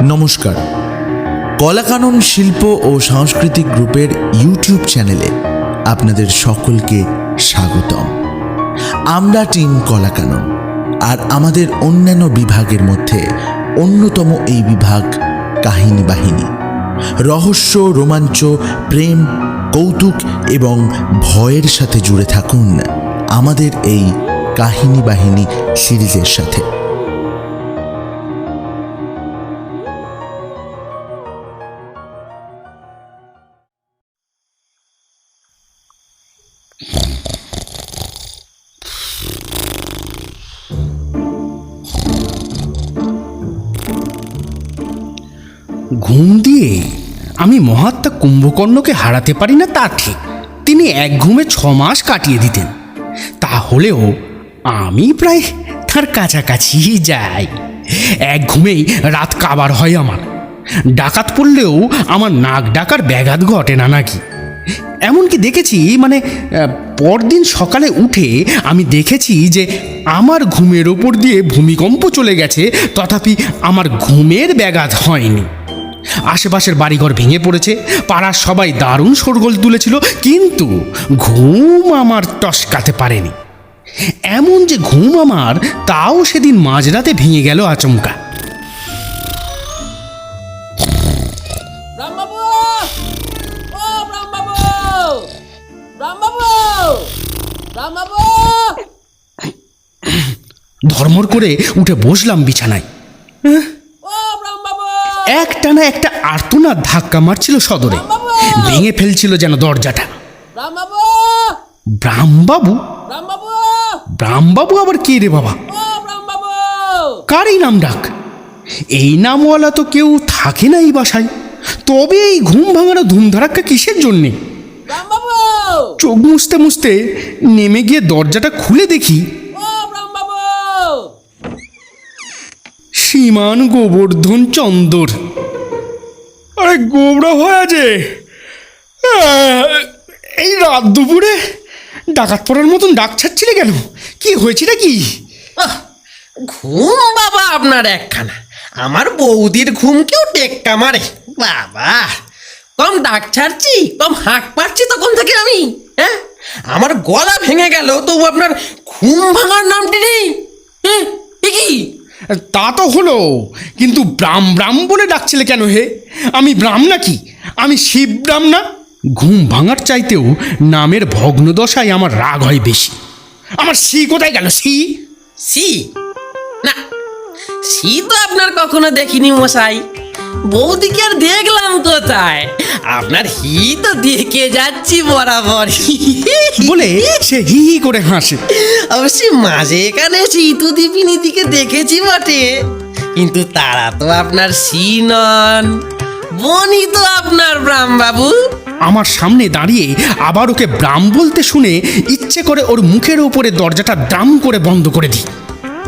নমস্কার, কলাকানন শিল্প ও সাংস্কৃতিক গ্রুপের ইউটিউব চ্যানেলে আপনাদের সকলকে স্বাগতম। আমরা টিম কলাকানন, আর আমাদের অন্যান্য বিভাগের মধ্যে অন্যতম এই বিভাগ কাহিনী বাহিনী। রহস্য, রোমাঞ্চ, প্রেম, কৌতুক এবং ভয়ের সাথে জুড়ে থাকুন আমাদের এই কাহিনী বাহিনী সিরিজের সাথে। ঘুম দিয়ে আমি মহাত্মা কুম্ভকর্ণকে হারাতে পারি না তা ঠিক, তিনি এক ঘুমে 6 মাস কাটিয়ে দিতেন। তাহলেও আমি প্রায় তার কাছাকাছি যাই। এক ঘুমেই রাত কাবার হয় আমার। ডাকাত পড়লেও আমার নাক ডাকার ব্যাঘাত ঘটে না নাকি। এমনকি দেখেছি, পরদিন সকালে উঠে আমি দেখেছি যে আমার ঘুমের ওপর দিয়ে ভূমিকম্প চলে গেছে, তথাপি আমার ঘুমের ব্যাঘাত হয়নি। আশেপাশের বাড়িঘর ভেঙে পড়েছে, পাড়ার সবাই দারুণ শোরগোল তুলেছিল, কিন্তু ঘুম আমার টসকাতে পারেনি। এমন যে ঘুম আমার, তাও সেদিন মাঝরাতে ভেঙে গেল আচমকা। ধর্মর করে উঠে বসলাম বিছানায়। একটানা একটা আর্তনাদ ধাক্কা মারছিল সদরে, ভেঙে ফেলছিল যেন দরজাটা। ব্রাহ্মবাবু? ব্রাহ্মবাবু আবার কে রে বাবা? কার এই নাম ডাক? এই নামওয়ালা তো কেউ থাকে না এই বাসায়। তবে এই ঘুম ভাঙানো ধুমধারাক্কা কিসের জন্যে? চোখ মুছতে মুছতে নেমে গিয়ে দরজাটা খুলে দেখি শ্রীমান গোবর্ধন চন্দর। আরে গোবরা হয়ে আছে এই রাত দুপুরে ডাকাত পড়ার মতন ডাক ছাড়ছিলে কেন? কি হয়েছিল কি? ঘুম বাবা আপনার একখানা, আমার বৌদির ঘুমকেও টেক্কা মারে বাবা। কম ডাক ছাড়ছি, কম হাঁক পাচ্ছি তখন থেকে আমি। হ্যাঁ, আমার গলা ভেঙে গেল, তবু আপনার ঘুম ভাঙার নামটি নেই। হ্যাঁ, কি? তা তো হলো, কিন্তু ব্রাম ব্রাম বলে ডাকছিলে কেন হে? আমি ব্রাম নাকি? আমি শিব ব্রাম না? ঘুম ভাঙার চাইতেও নামের ভগ্নদশায় আমার রাগ হয় বেশি। আমার সি কোথায় গেল? সি না, সি তো আপনার কখনো দেখিনি মশাই। বৌদিকে আর দেখলাম কোথায়? আপনার হি তো দেখে যাচ্ছি বরাবর বলে সে হি হি করে হাসে। অবশ্যই মাঝে এখানে সিতুদীপিনীদিকে দেখেছি বটে, কিন্তু তারা তো আপনার সি নন, বনি তো আপনার ব্রাহ্মবাবু। আমার সামনে দাঁড়িয়ে আবার ওকে ব্রাম বলতে শুনে ইচ্ছে করে ওর মুখের ওপরে দরজাটা দাম করে বন্ধ করে দিই,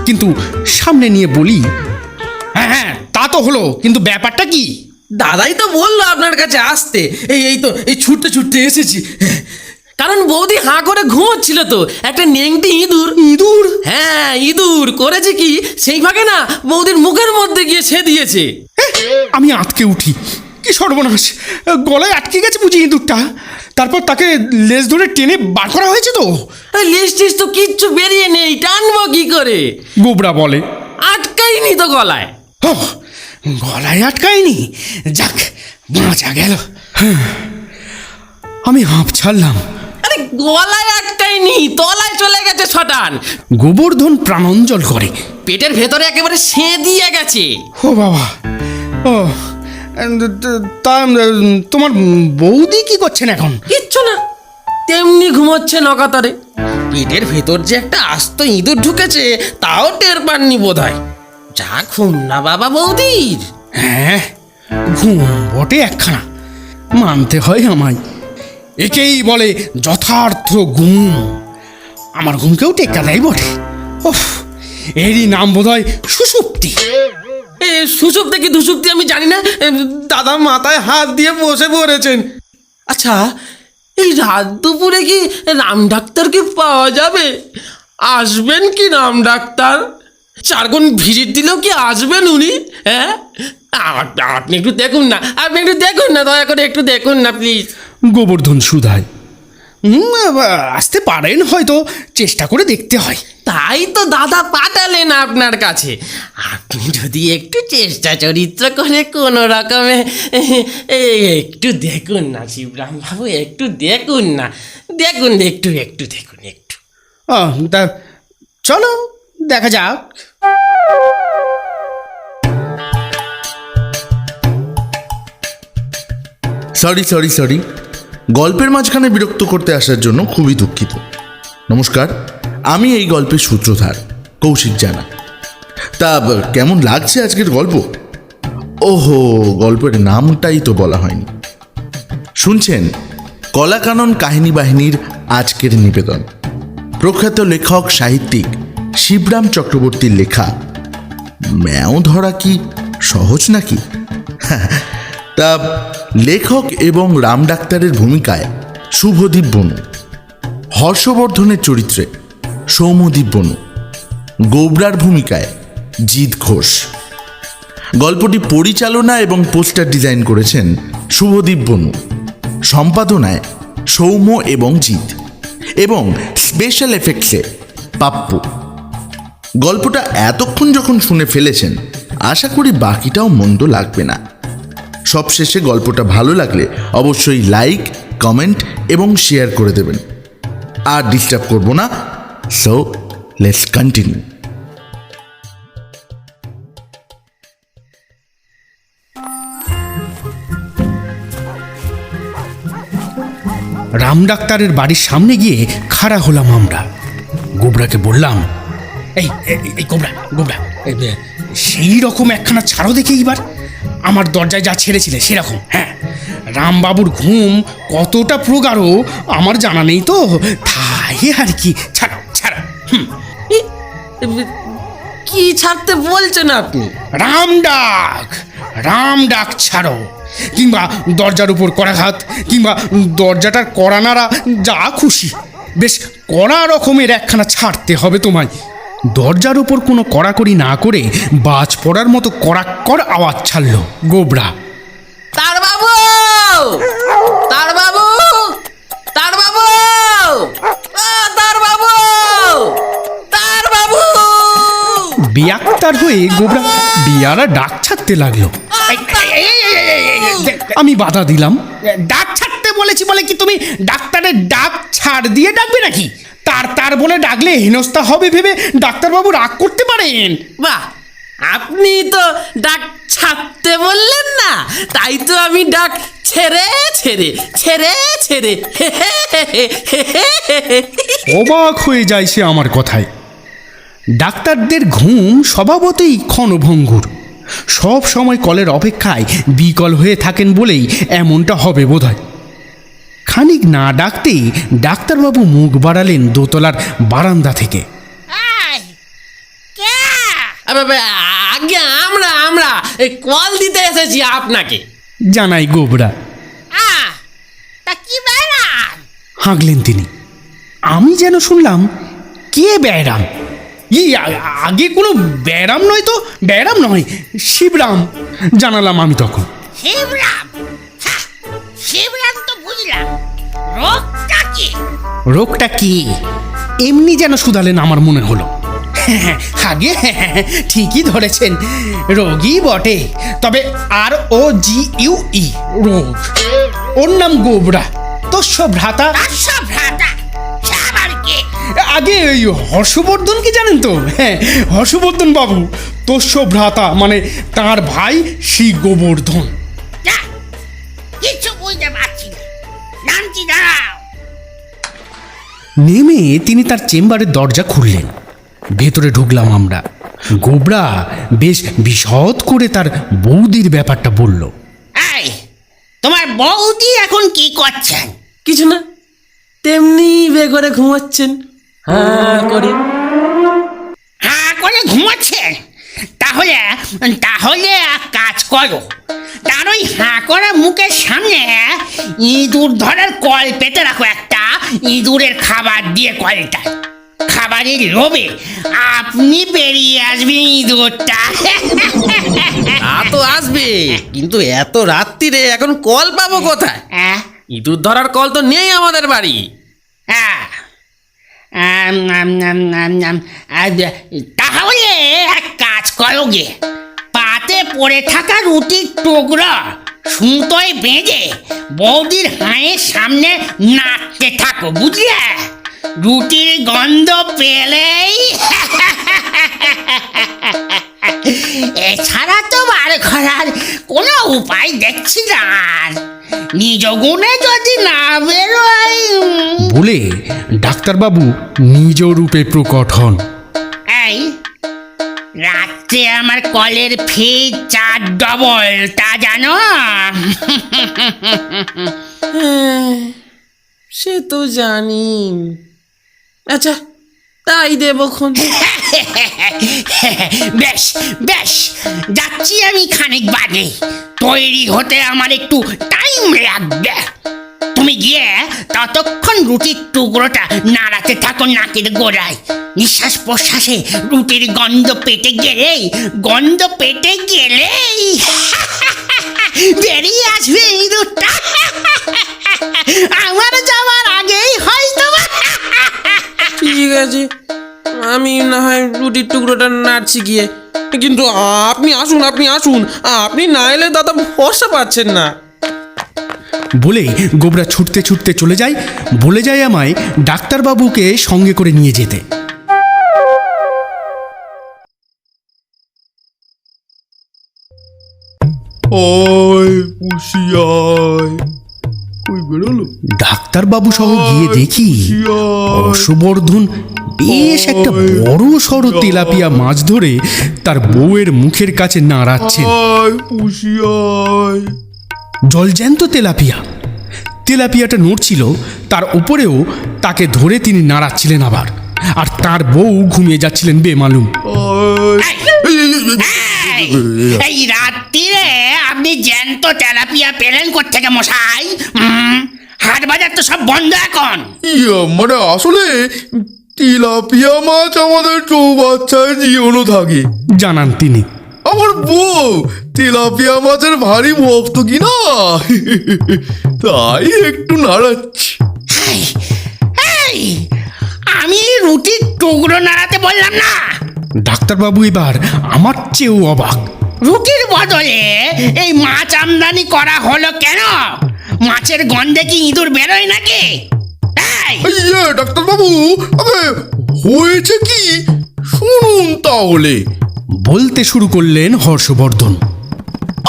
কিন্তু সামনে নিয়ে বলি, হ্যাঁ হ্যাঁ তা তো হলো, কিন্তু ব্যাপারটা কি? দাদাই তো বললো আপনার কাছে আসতে, এই ছুটতে ছুটতে এসেছি। কারণ বৌদি হাঁ করে ঘুমোচ্ছিল তো, একটা নেংটি ইঁদুর। ইঁদুর? হ্যাঁ, ইঁদুর করেছে কি, সেই ভাগে না বৌদির মুখের মধ্যে গিয়ে সে দিয়েছে। আমি আটকে উঠি। কি সর্বনাশ! গলায় আটকে গেছে বুঝি ইঁদুরটা। তারপর তাকে লেজ ধরে টেনে বার করা হয়েছে তো? লেজ টেজ তো কিচ্ছু বেরিয়ে নেই, টানবো কি করে? গোবরা বলে, আটকাইনি তো গলায়। গলায় আটকায়নি? যাক, বাঁচা গেল। আমি হাঁপ ছাড়লাম। আরে গলায় আটকাইনি, তলায় চলে গেছে শটান। গোবর্ধন প্রাণঞ্জল করে, পেটের ভেতরে একেবারে সে দিয়ে গেছে। ও বাবা! ও তা তোমার বৌদি কি করছেন এখন? কিচ্ছু না, তেমনি ঘুমোচ্ছে নকাতরে। পেটের ভেতর যে একটা আস্ত ইঁদুর ঢুকেছে তাও টের পাননি বোধহয়। যা ঘুম না বাবা বৌদির। হ্যাঁ, ঘুম বটে একখানা, মানতে হয় আমায়। একেই বলে যথার্থ ঘুম। আমার ঘুমকেও টেক্কা দেয় বটে। ওফ, এরই নাম বোধহয় সুষুপ্তি। সুষুপ্তি কি দুষুপ্তি আমি জানি না। দাদা মাথায় হাত দিয়ে বসে পড়েছেন। আচ্ছা, এই রাত দুপুরে কি রাম ডাক্তারকে পাওয়া যাবে? আসবেন কি রাম ডাক্তার? 4 গুণ ভিজিট দিলেও কি আসবেন উনি? হ্যাঁ, আপনি একটু দেখুন না, আপনি একটু দেখুন না, দয়া করে একটু দেখুন না প্লিজ। গোবর্ধন শুধায়। আসতে পারেন হয়তো, চেষ্টা করে দেখতে হয়। তাই তো দাদা পাঠালেন আপনার কাছে। আপনি যদি একটু চেষ্টা চরিত্র করে কোনো রকমে একটু দেখুন না শিবরাম বাবু, একটু দেখুন না, দেখুন একটু একটু দেখুন একটু। তা চলো দেখা যাক। সরি, গল্পের মাঝখানে বিরক্ত করতে আসার জন্য খুবই দুঃখিত। নমস্কার, আমি এই গল্পের সূত্রধার কৌশিক জানা। তা কেমন লাগছে আজকের গল্প? ওহো, গল্পের নামটাই তো বলা হয়নি। শুনছেন কলাকানন কাহিনী বাহিনীর আজকের নিবেদন। প্রখ্যাত লেখক সাহিত্যিক শিবরাম চক্রবর্তীর লেখা ম্যাও ধরা কি সহজ নাকি? তা লেখক এবং রাম ডাক্তারের ভূমিকায় শুভদীপ বনু, হর্ষবর্ধনের চরিত্রে সৌম্যদীপ বনু, গোবরার ভূমিকায় জিৎ ঘোষ। গল্পটি পরিচালনা এবং পোস্টার ডিজাইন করেছেন শুভদীপ বনু, সম্পাদনায় সৌম্য এবং জিৎ, এবং স্পেশাল এফেক্টসে পাপ্পু। গল্পটা এতক্ষণ যখন শুনে ফেলেছেন, আশা করি বাকিটাও মন্দ লাগবে না। সবশেষে গল্পটা ভালো লাগলে অবশ্যই লাইক, কমেন্ট এবং শেয়ার করে দেবেন। আর ডিস্টার্ব করব না, সো লেটস কন্টিনিউ। রাম ডাক্তারের বাড়ির সামনে গিয়ে খাড়া হলাম আমরা। গোবরাকে বললাম, এই গোবরা, সেই রকম একখানা ছাড়ো দেখে এইবার। আমার দরজায় যা ছেড়েছিলে সেরকম। হ্যাঁ, রামবাবুর ঘুম কতটা প্রগাঢ় আমার জানা নেই তো, তাই আর কি। ছাড়া। কি ছাড়তে বলছেন আপনি? রাম ডাক ছাড়ো, কিংবা দরজার উপর করাঘাত, কিংবা দরজাটার কড়া নাড়া, যা খুশি। বেশ কড়া রকমের একখানা ছাড়তে হবে তোমায়। দরজার উপর কোনো কড়াকড়ি না করে বাজ পড়ার মতো কড়াক্কর আওয়াজ ছাড়লো গোবরা। তার বাবু! বিয়াক্তার হয়ে গোবরা বিয়ারা ডাক ছাড়তে লাগলো। আমি বাধা দিলাম। ডাক ছাড়তে বলেছি বলে কি তুমি ডাক্তারের ডাক ছাড় দিয়ে ডাকবে নাকি? তার বলে ডাকলে হেনস্থা হবে ভেবে ডাক্তারবাবু রাগ করতে পারেন। বাহ, আপনি তো ডাক ছাড়তে বললেন না, তাই তো আমি ডাক ছেড়ে অবাক হয়ে যায় সে আমার কথায়। ডাক্তারদের ঘুম স্বভাবতই ক্ষণভঙ্গুর, সব সময় কলের অপেক্ষায় বিকল হয়ে থাকেন বলেই এমনটা হবে বোধহয়। খানিক না ডাকতেই ডাক্তারবাবু মুখ বাড়ালেন দোতলার বারান্দা থেকে। আগে আমরা কল দিতে এসেছি আপনাকে, জানাই গোবরা। হাঁকলেন তিনি। আমি যেন শুনলাম কে ব্যারাম। আগে কোনো ব্যারাম নয় তো, ব্যারাম নয়, শিবরাম জানালাম আমি তখন। শিবরাম তো বুঝলাম, রোগটা কি? রোগটা কি এমনি যেন শুধালেন আমার মনে হলো। আগে ঠিকই ধরেছেন, রোগী বটে, তবে ROGUE রোগ। ওর নাম গোবরা, তোষ্য ভ্রাতা। আগে ওই হর্ষবর্ধনকে জানেন তো? হ্যাঁ, হর্ষবর্ধন বাবু তোষ্য ভ্রাতা, মানে তার ভাই শ্রী গোবর্ধন। কিছু বুঝতে পারছি না, নামছি দাঁড়াও। নেমে তিনি তার চেম্বারের দরজা খুললেন। ভেতরে ঢুকলাম আমরা। গোবরা বেশ বিশদ করে তার বৌদির ব্যাপারটা বলল। তোমার বৌদি এখন কি করছেন? কিছু না, তেমনি বেঘরে ঘুমাচ্ছেন। হ্যাঁ করে ঘুমাচ্ছেন? তাহলে এক কাজ করো, তার ওই হাঁ করা মুখের সামনে ইঁদুর ধরার কল পেতে রাখো, একটা ইঁদুরের খাবার দিয়ে কলটায়। খাবারের লোভে আপনি বেরিয়ে আসবেন ইঁদুরটা। তা তো আসবে, কিন্তু এত রাত্রিরে এখন কল পাবো কোথায়? হ্যাঁ ইঁদুর ধরার কল তো নেই আমাদের বাড়ি। হ্যাঁ তাহলে এক কাজ করো গে, পাতে পড়ে থাকা রুটির টুকরো সুতোয় বেঁধে বৌদির হাঁয়ের সামনে নাড়তে থাকো, বুঝলে? রুটির গন্ধ পেলেই এছাড়া তো বার করার কোনো উপায় দেখছি না। আর নিজ গুণে যদি না বেরোয়। বলে ডাক্তারবাবু নিজ রূপে প্রকট হন। এই রাত্রে আমার কলের ফি 4 ডবল, তা জানো? সে তো জানি। আচ্ছা তাই দেবক্ষণ। বেশ বেশ, যাচ্ছি আমি খানিক বাদে। তৈরি হতে আমার একটু টাইম লাগবে। তুমি গিয়ে ততক্ষণ রুটির টুকরোটা নাড়াতে থাকো নাকের গোড়ায়। নিঃশ্বাস প্রশ্বাসে রুটির গন্ধ পেটে গেলেই বেরিয়ে আসবে ইঁদুরটা। আমার যাওয়ার আগেই হয়তো। ঠিক আছে, আমি না হয় রুটির টুকরোটা নাড়ছি গিয়ে, কিন্তু আপনি আসুন, আপনি না এলে দাদা ভরসা পাচ্ছেন না। বলে গোবরা ছুটতে ছুটতে চলে যায়, বলে যায় আমায় ডাক্তারবাবুকে সঙ্গে করে নিয়ে যেতে। ডাক্তারবাবু সহ গিয়ে দেখি হর্ষবর্ধন বেশ একটা বড় সড়ো তেলাপিয়া মাছ ধরে তার বউয়ের মুখের কাছে নাড়াচ্ছেন। জলজ্যান্ত তেলাপিয়াটা নড়ছিল, তার উপরেও তাকে ধরে তিনি নাড়াচ্ছিলেন আবার, আর তার বউ ঘুমিয়ে যাচ্ছিলেন বেমালুম। এই রাত্রিরে আপনি জ্যান্ত তেলাপিয়া পেলেন কোত্থেকে মশাই? হাট বাজার তো সব বন্ধ এখন। মানে আসলে তেলাপিয়া মাছ আমাদের চৌবাচ্চায় জীবনও থাকে জানান তিনি। আমার বউ তেলাপিয়া মাছের ভারী ভক্ত কিনা, তাই একটু নাড়াচ্ছি। এই, আমি রুটির টুকরো নাড়াতে বললাম না? ডাক্তারবাবু এবার আমার চেয়েও অবাক। রুটির বদলে এই মাছ আমদানি করা হলো কেন? মাছের গন্ধে কি ইঁদুর বেরোয় নাকি? ডাক্তারবাবু, হয়েছে কি শুনুন তাহলে। বলতে শুরু করলেন হর্ষবর্ধন।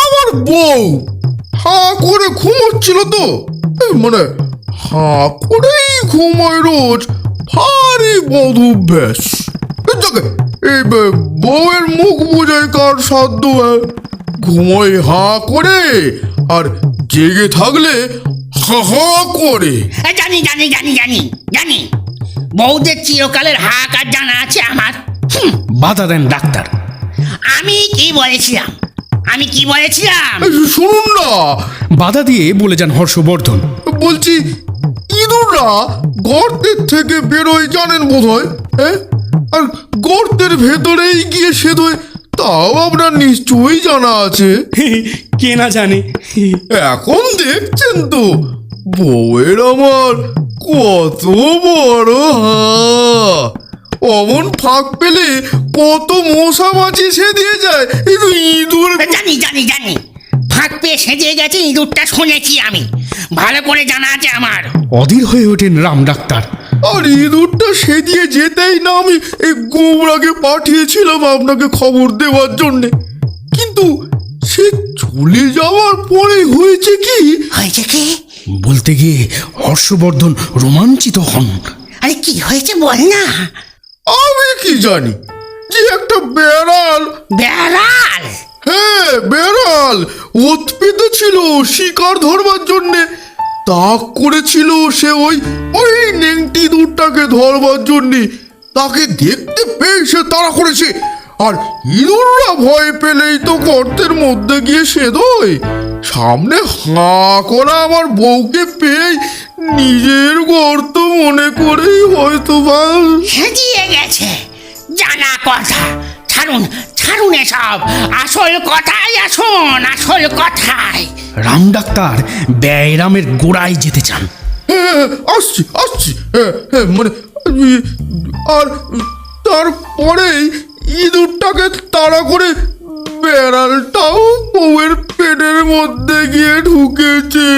আমার বউ হাঁ করে ঘুমোচ্ছিল তো, মানে হাঁ করেই ঘুমায় রোজ, ভারী বদভ্যাস। এই বউয়ের মুখ বুঝে কার সাধ্য? ঘুমোয় হাঁ করে, আর জেগে থাকলে হা হা করে। জানি জানি জানি জানি জানি, বউদের চিরকালের হাক আর জানা আছে আমার। বাধা দেন ডাক্তার। আমি কি বলেছিলাম? শুনুন না, বাধা দিয়ে বলে যান হর্ষবর্ধন। বলছি ইঁদুররা গর্তের থেকে বেরোয় জানেন বোধহয়, আর গর্তের ভেতরেই গিয়ে সেদোয়, তাও আপনার নিশ্চয়ই জানা আছে। কে না জানে। এখন দেখছেন তো বউয়ের আমার কত বড় হাঁ, অমন ফাঁক পেলে কত মশা মাছি সেদিয়ে যায়। এই তো ইঁদুর। জানি জানি জানি, ফাঁক পেয়ে সেজে গেছে ইঁদুরটা, শুনেছি আমি, ভালো করে জানা আছে আমার। অধীর হয়ে ওঠেন রাম ডাক্তার। আর ইঁদুরটা সেদিয়ে যেতেই না আমি এই গোবরাকে পাঠিয়েছিলাম আপনাকে খবর দেওয়ার জন্যে, কিন্তু সে চলে যাওয়ার পরে হয়েছে কি? বলতে গিয়ে হর্ষবর্ধন রোমাঞ্চিত হন। আরে কি হয়েছে বল না। আমি কি জানি, যে একটা বেড়াল। বেড়াল? হ্যাঁ বেড়াল উৎপিত ছিল শিকার ধরবার জন্যে, তাক করেছিল সে ওই ওই নেংটি ইঁদুরটাকে ধরবার জন্যে। তাকে দেখতে পেয়ে সে তাড়া করেছে, আর ইঁদুররা ভয় পেলেই তো গর্তের মধ্যে গিয়ে সেদোয়। সামনে হাঁ করা আমার বউকে পেয়ে নিজের গর্ত মনে করেই হয়তো বা সেজিয়ে গেছে, জানা কথা। ছাড়ুন ছাড়ুন এসব, আসল কথায় আসুন, আসল কথায়। রাম ডাক্তার ব্যায়ামের গোড়ায় যেতে চান। হ্যাঁ, আসছি আসছি। মানে আর তারপরেই ইঁদুরটাকে তাড়া করে বেড়ালটাও বউয়ের পেটের মধ্যে গিয়ে ঢুকেছে।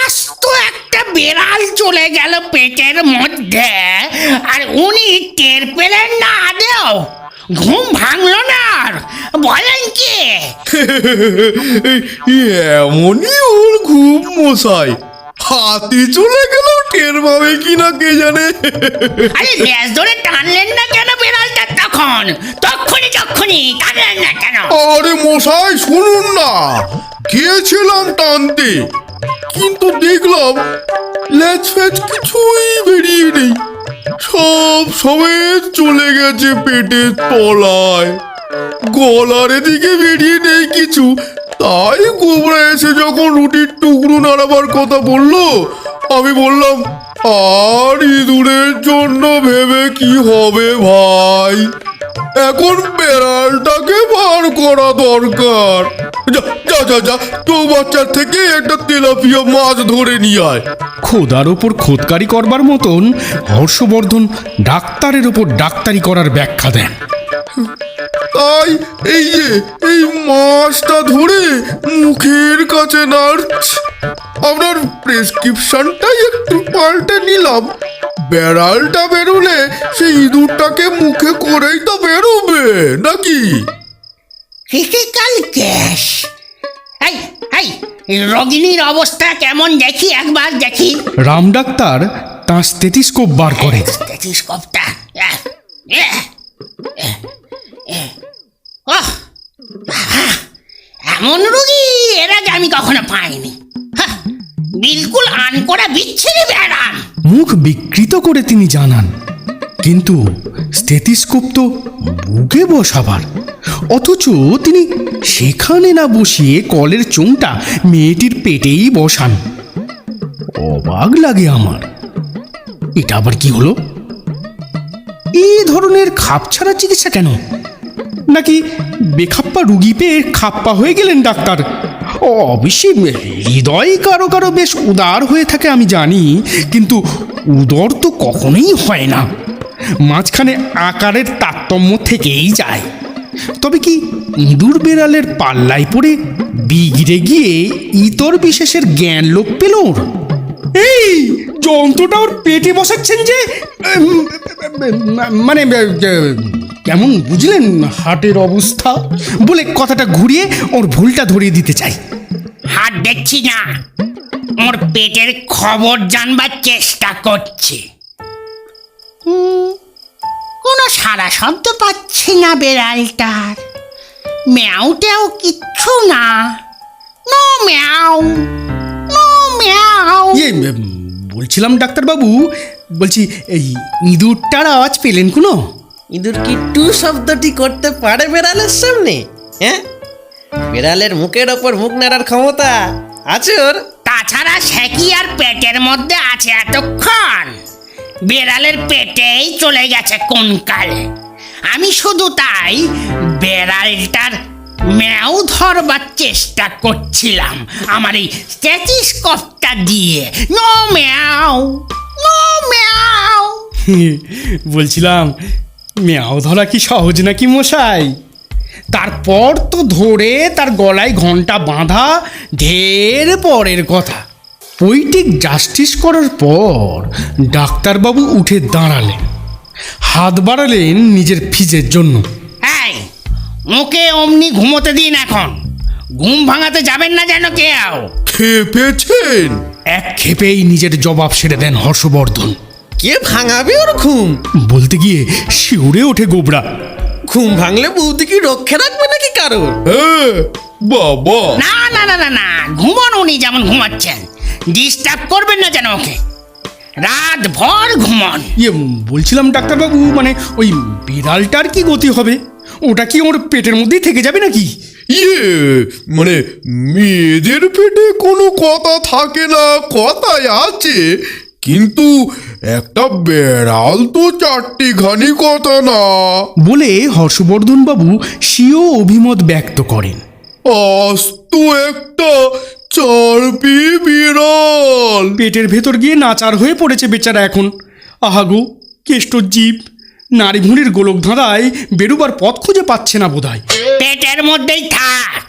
আস্ত একটা বেড়াল চলে গেল পেটের মধ্যে, আর উনি টের পেলেন না আদেও? ঘুম ভাঙলো না আর? বলেন কি? এমনই ওর ঘুম মশাই, হাতি চলে গেল টের পাবে কিনা কে জানে। আরে লেজ ধরে টানলেন না কেন বেড়ালটা? তখনই টানলেন না কেন? আরে মশাই শুনুন না, গিয়েছিলাম টানতে, কিন্তু দেখলাম লেজ ফেজ কিছুই বেরিয়ে নেই, সব সমেত চলে গেছে পেটের তলায়, গলার এদিকে বেরিয়ে নেই কিছু। তাই গোবরা এসে যখন রুটির টুকরো নাড়াবার কথা বললো, আমি বললাম আর ইঁদুরের জন্য ভেবে কি হবে ভাই, এখন বেড়ালটাকে বার করা দরকার। যা যা যা যা, তো বাচ্চার থেকে একটা তেলাপিয়া মাছ ধরে নিয়ে আয়। খোদার ওপর খোদকারি করবার মতন হর্ষবর্ধন ডাক্তারের ওপর ডাক্তারি করার ব্যাখ্যা দেন। তাই এই যে এই মাছটা ধরে মুখের কাছে নাড়ছি, আপনার প্রেসক্রিপশনটাই একটু পাল্টে নিলাম। বেড়ালটা বেরোলে সেই ইঁদুরটাকে মুখে করেই তো বেরোবে নাকি? Critical case. এই রোগিনীর অবস্থা কেমন দেখি, একবার দেখি। রাম ডাক্তার তাঁর স্টেথিস্কোপ বার করে। স্টেথিস্কোপটা ওহ বাবা, এমন রোগী এর আগে আমি কখনো পাইনি। হাহ, বিলকুল আনকোড়া বিচ্ছিরি বেড়াল। মুখ বিকৃত করে তিনি জানান, কিন্তু স্টেথিস্কোপ তো বুকে বসাবার, অথচ তিনি সেখানে না বসিয়ে কলের চোঙটা মেয়েটির পেটেই বসান। অবাক লাগে আমার, এটা আবার কি হলো? এই ধরনের খাপছাড়া চিকিৎসা কেন? নাকি বেখাপ্পা রুগী পেয়ে খাপ্পা হয়ে গেলেন ডাক্তার? অবশ্যই হৃদয় কারো কারো বেশ উদার হয়ে থাকে আমি জানি, কিন্তু উদর তো কখনোই হয় না, মাঝখানে আকারের তারতম্য থেকেই যায়। তবে কি ইঁদুর বেড়ালের পাল্লায় পড়ে বিগড়ে গিয়ে ইতর বিশেষের জ্ঞান লোপ পেল ওর? এই যন্ত্রটা ওর পেটে বসাচ্ছেন যে, মানে কেমন বুঝলেন হাটের অবস্থা? বলে কথাটা ঘুরিয়ে ওর ভুলটা ধরিয়ে দিতে চাই। হাত দেখছি না, ওর পেটের খবর জানবার চেষ্টা করছি। কোনো সারা শব্দ পাচ্ছি না বেড়ালটার, ম্যাও ট্যাও কিচ্ছু না, নো ম্যাও, নো ম্যাও। বলছিলাম ডাক্তারবাবু, বলছি এই ইঁদুরটার আওয়াজ পেলেন কোনো? ইঁদুর কি টু শব্দটি করতে পারে বেড়ালের সামনে? হ্যাঁ, বেড়ালের মুখের ওপর মুখ নাড়ার ক্ষমতা আছে ওর। তাছাড়া সে কি আর পেটের মধ্যে আছে এতক্ষণ? বেড়ালের পেটেই চলে গেছে কোন কালে। আমি শুধু তাই বেড়ালটার ম্যাও ধরবার চেষ্টা করছিলাম আমার এই স্টেথিস্কোপটা দিয়ে। নো ম্যাও, নো ম্যাও। বলছিলাম মেয়াও ধরা কি সহজ নাকি মশাই? তারপর তো ধরে তার গলায় ঘন্টা বাঁধা ঢের পরের কথা। পৈটিক জাস্টিস করার পর ডাক্তারবাবু উঠে দাঁড়ালেন, হাত বাড়ালেন নিজের ফিজের জন্য। এই ওকে অমনি ঘুমোতে দিন, এখন ঘুম ভাঙাতে যাবেন না যেন কেউ। খেপেছেন? এক ক্ষেপেই নিজের জবাব সেরে দেন হর্ষবর্ধন। কে ভাঙাবে ওর ঘুম? বলতে গিয়ে শিউরে ওঠে গোবরা। ঘুম ভাঙলে বৌদি কি রক্ষে রাখবে নাকি কারোর? হ্যাঁ বাবা, না না না না না, ঘুমন উনি যেমন ঘুমাচ্ছেন, ডিস্টার্ব করবেন না যেন ওকে, রাত ভর ঘুমন। বলছিলাম ডাক্তারবাবু, মানে ওই বিড়ালটার কি গতি হবে? ওটা কি ওর পেটের মধ্যেই থেকে যাবে নাকি? মানে মেয়েদের পেটে কোনো কথা থাকে না, কথায় আছে কিন্তু একটা বেড়াল তো চারটিখানি কথা না। বলে হর্ষবর্ধনবাবু স্বীয় অভিমত ব্যক্ত করেন। আস্ত একটা চারপি বিড়াল। পেটের ভেতর গিয়ে নাচার হয়ে পড়েছে বেচারা এখন। আহাগো কেষ্টর জীব, নারী ভুঁড়ির গোলক ধাঁধায় বেরোবার পথ খুঁজে পাচ্ছে না বোধহয়। পেটের মধ্যেই থাক।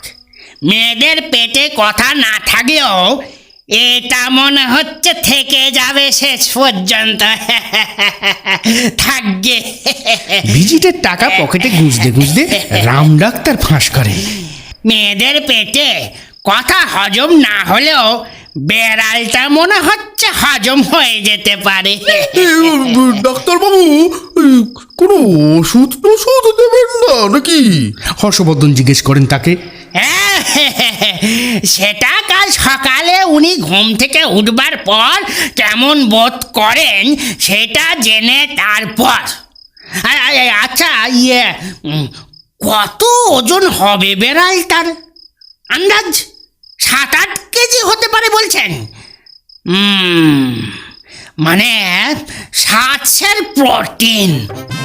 মেয়েদের পেটে কথা না থাকলেও এটা মনে হচ্ছে থেকে যাবে শেষ পর্যন্ত। থাকবে। ভিজিটের টাকা পকেটে গুঁজতে গুঁজতে রাম ডাক্তার ফাঁস করেন। মেয়েদের পেটে কথা হজম না হলেও বেড়ালটা মনে হচ্ছে হজম হয়ে যেতে পারে। ডাক্তারবাবু, কোনো ওষুধ টষুধ দেবেন না নাকি? হর্ষবর্ধন জিজ্ঞেস করেন তাকে। সেটা কাল সকালে উনি ঘুম থেকে উঠবার পর কেমন বোধ করেন সেটা জেনে তারপর। আচ্ছা, কত ওজন হবে বেড়ালটার? আন্দাজ 7-8 কেজি হতে পারে বলছেন। মানে 700 প্রোটিন।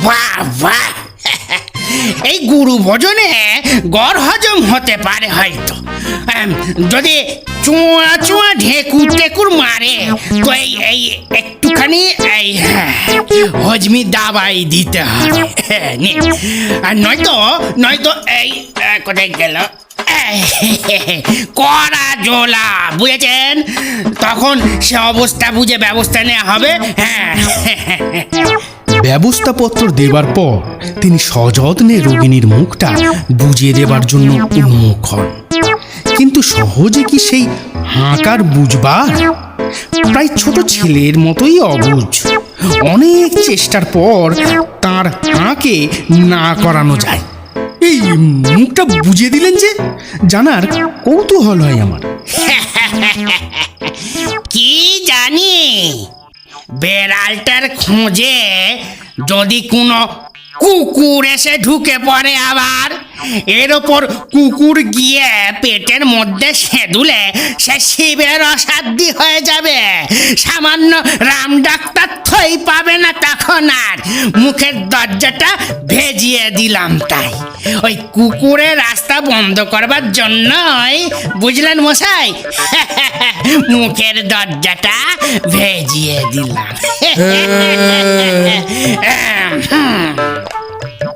বাহ বাহ! এই গুরু ভোজনে গড় হজম হতে পারে হয়তো। যদি চুয়া চুয়া ঢেকুর টেকুর মারে তো এই একটুখানি এই হজমি দাবাই দিতে হবে। আর নয়তো এই কোথায় গেল কড়া জোলা, বুঝেছেন? তখন সে অবস্থা বুঝে ব্যবস্থা নেওয়া হবে। হ্যাঁ, ব্যবস্থাপত্র দেবার পর তিনি সযত্নে রোগিণীর মুখটা বুঝিয়ে দেবার জন্য উন্মুখ হন। কিন্তু সহজে কি সেই হাঁকার বুঝবার? প্রায় ছোট ছেলের মতোই অবুঝ। অনেক চেষ্টার পর তার হাঁকে না করানো যায়। এই মুখটা বুঝিয়ে দিলেন যে জানার কৌতূহল হয় আমার। কি জানি বেড়ালটার খোঁজে যদি কোনো কুকুর এসে ঢুকে পড়ে, আবার এর ওপর কুকুর গিয়ে পেটের মধ্যে সেঁদুলে সে শিবের অসাধ্যি হয়ে যাবে। সামান্য রাম ডাক্তার থই পাবে না তখন আর। মুখের দরজাটা ভেজিয়ে দিলাম তাই। ওই কুকুরের রাস্তা বন্ধ করবার জন্যই, বুঝলেন মশাই, মুখের দরজাটা ভেজিয়ে দিলাম।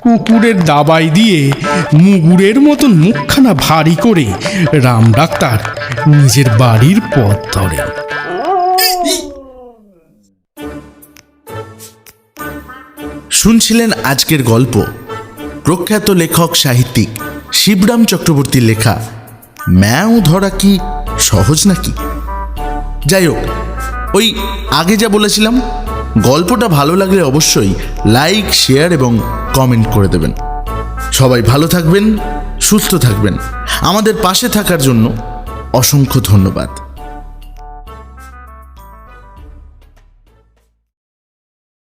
কুকুরের দাবাই দিয়ে মুগুরের মতন মুখখানা ভারী করে রাম ডাক্তার নিজের বাড়ির পথ ধরেন। শুনছিলেন আজকের গল্প প্রখ্যাত লেখক সাহিত্যিক শিবরাম চক্রবর্তীর লেখা ম্যাও ধরা কি সহজ নাকি। যাই হোক, ওই আগে যা বলেছিলাম, গল্পটা ভালো লাগলে অবশ্যই লাইক, শেয়ার এবং কমেন্ট করে দেবেন। সবাই ভালো থাকবেন, সুস্থ থাকবেন। আমাদের পাশে থাকার জন্য অসংখ্য ধন্যবাদ।